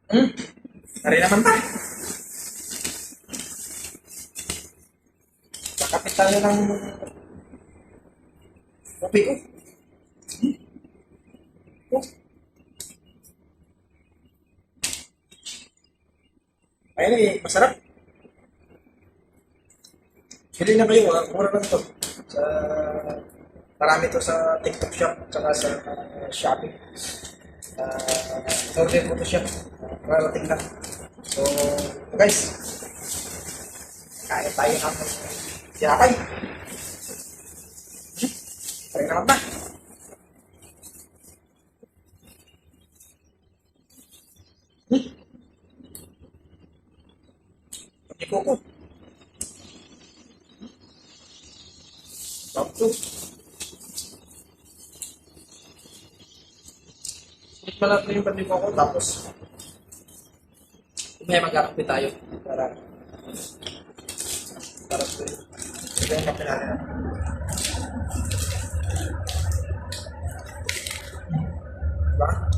Hari naman pa. Kakapit tayo ng kopi ko. Oh. Ayun eh, masarap. Bili na kayo, mura lang to. Sa, marami to sa TikTok shop, tsaka sa Shopee. Order ko to siya. Parating na. So, guys, kaya tayo ng yakay. Kaya naman ba? Pati koko. Tapos, tikman natin yung pati koko. Tapos, may magkakape tayo. Para ito yung kape natin. Diba?